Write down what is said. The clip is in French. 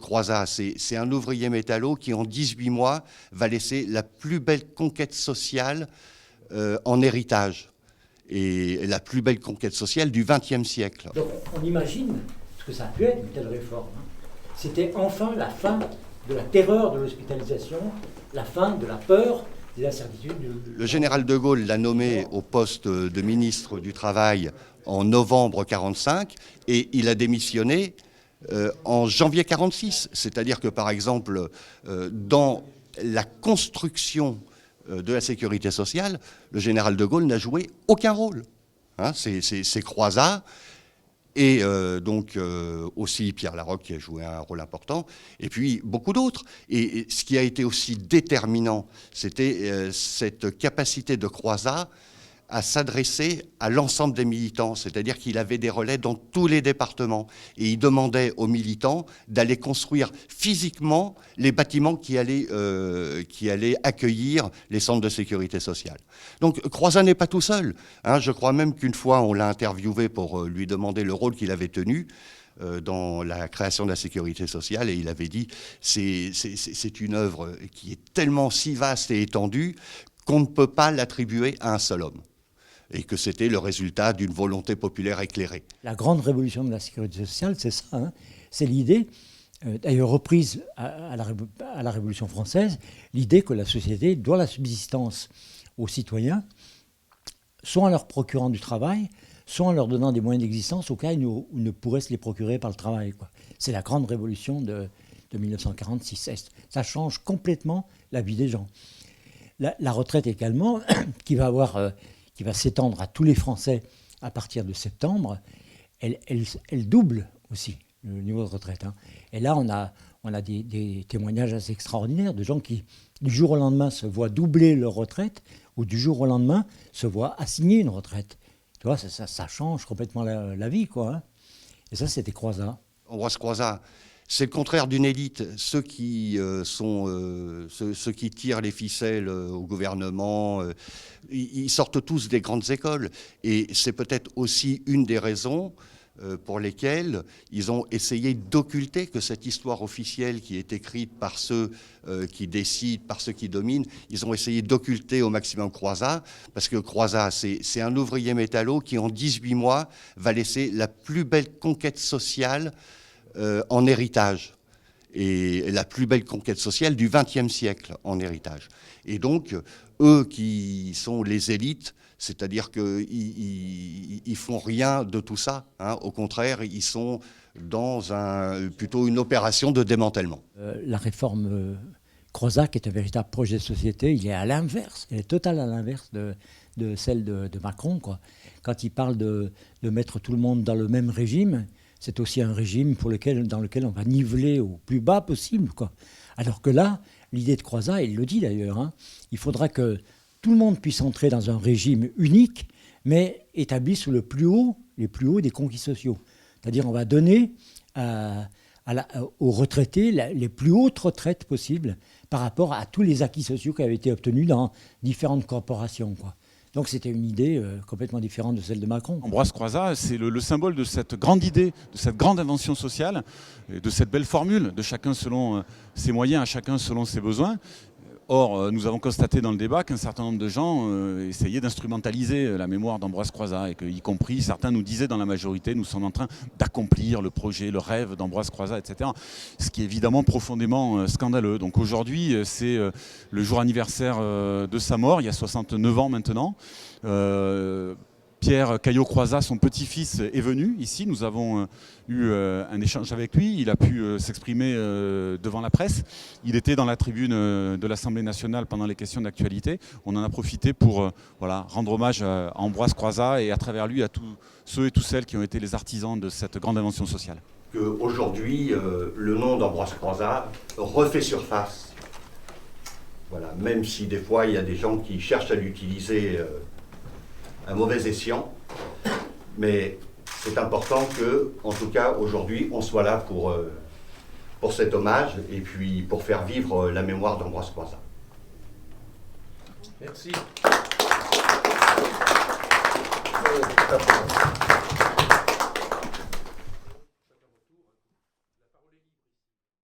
Croizat, c'est un ouvrier métallo qui, en 18 mois, va laisser la plus belle conquête sociale en héritage. Et la plus belle conquête sociale du XXe siècle. Donc on imagine ce que ça a pu être une telle réforme. C'était enfin la fin de la terreur de l'hospitalisation, la fin de la peur, des incertitudes. Le général de Gaulle l'a nommé au poste de ministre du Travail en novembre 1945 et il a démissionné en janvier 1946. C'est-à-dire que, par exemple, dans la construction de la sécurité sociale, le général de Gaulle n'a joué aucun rôle. Hein, c'est Croizat et donc aussi Pierre Laroque qui a joué un rôle important, et puis beaucoup d'autres. Et ce qui a été aussi déterminant, c'était cette capacité de Croizat à s'adresser à l'ensemble des militants, c'est-à-dire qu'il avait des relais dans tous les départements et il demandait aux militants d'aller construire physiquement les bâtiments qui allaient accueillir les centres de sécurité sociale. Donc Croizat n'est pas tout seul. Hein, je crois même qu'une fois on l'a interviewé pour lui demander le rôle qu'il avait tenu dans la création de la sécurité sociale et il avait dit c'est une œuvre qui est tellement si vaste et étendue qu'on ne peut pas l'attribuer à un seul homme. Et que c'était le résultat d'une volonté populaire éclairée. La grande révolution de la sécurité sociale, c'est ça. Hein, c'est l'idée, d'ailleurs reprise à la Révolution française, l'idée que la société doit la subsistance aux citoyens, soit en leur procurant du travail, soit en leur donnant des moyens d'existence au cas où ils ne pourraient se les procurer par le travail, quoi. C'est la grande révolution de 1946. Ça change complètement la vie des gens. La retraite également, qui va s'étendre à tous les Français à partir de septembre, elle double aussi le niveau de retraite. Hein. Et là, on a des témoignages assez extraordinaires de gens qui, du jour au lendemain, se voient doubler leur retraite ou du jour au lendemain, se voient assigner une retraite. Tu vois, ça change complètement la vie, quoi. Hein. Et ça, c'était Croizat. Ambroise Croizat, c'est le contraire d'une élite. Ceux qui tirent les ficelles au gouvernement, ils sortent tous des grandes écoles. Et c'est peut-être aussi une des raisons pour lesquelles ils ont essayé d'occulter que cette histoire officielle qui est écrite par ceux qui décident, par ceux qui dominent, ils ont essayé d'occulter au maximum Croizat, parce que Croizat, c'est un ouvrier métallo qui, en 18 mois, va laisser la plus belle conquête sociale en héritage, et la plus belle conquête sociale du XXe siècle en héritage. Et donc, eux qui sont les élites, c'est-à-dire qu'ils ne font rien de tout ça. Hein. Au contraire, ils sont dans plutôt une opération de démantèlement. La réforme Croizat, qui est un véritable projet de société, il est à l'inverse, il est total à l'inverse de celle de Macron, quoi. Quand il parle de mettre tout le monde dans le même régime, c'est aussi un régime dans lequel on va niveler au plus bas possible, quoi. Alors que là, l'idée de Croizat, il le dit d'ailleurs, hein, il faudra que tout le monde puisse entrer dans un régime unique, mais établi sous les plus hauts des conquis sociaux. C'est-à-dire on va donner aux retraités les plus hautes retraites possibles par rapport à tous les acquis sociaux qui avaient été obtenus dans différentes corporations, quoi. Donc c'était une idée complètement différente de celle de Macron. Ambroise Croizat, c'est le symbole de cette grande idée, de cette grande invention sociale, de cette belle formule, de chacun selon ses moyens, à chacun selon ses besoins. Or, nous avons constaté dans le débat qu'un certain nombre de gens essayaient d'instrumentaliser la mémoire d'Ambroise Croizat, et qu'y compris, certains nous disaient dans la majorité, nous sommes en train d'accomplir le projet, le rêve d'Ambroise Croizat, etc. Ce qui est évidemment profondément scandaleux. Donc aujourd'hui, c'est le jour anniversaire de sa mort, il y a 69 ans maintenant. Pierre Caillot-Croizat, son petit-fils, est venu ici. Nous avons eu un échange avec lui. Il a pu s'exprimer devant la presse. Il était dans la tribune de l'Assemblée nationale pendant les questions d'actualité. On en a profité pour rendre hommage à Ambroise Croizat et à travers lui à tous ceux et toutes celles qui ont été les artisans de cette grande invention sociale. Aujourd'hui, le nom d'Ambroise Croizat refait surface. Voilà, même si des fois il y a des gens qui cherchent à l'utiliser à mauvais escient, mais c'est important que, en tout cas, aujourd'hui, on soit là pour cet hommage et puis pour faire vivre la mémoire d'Ambroise Croizat. Merci.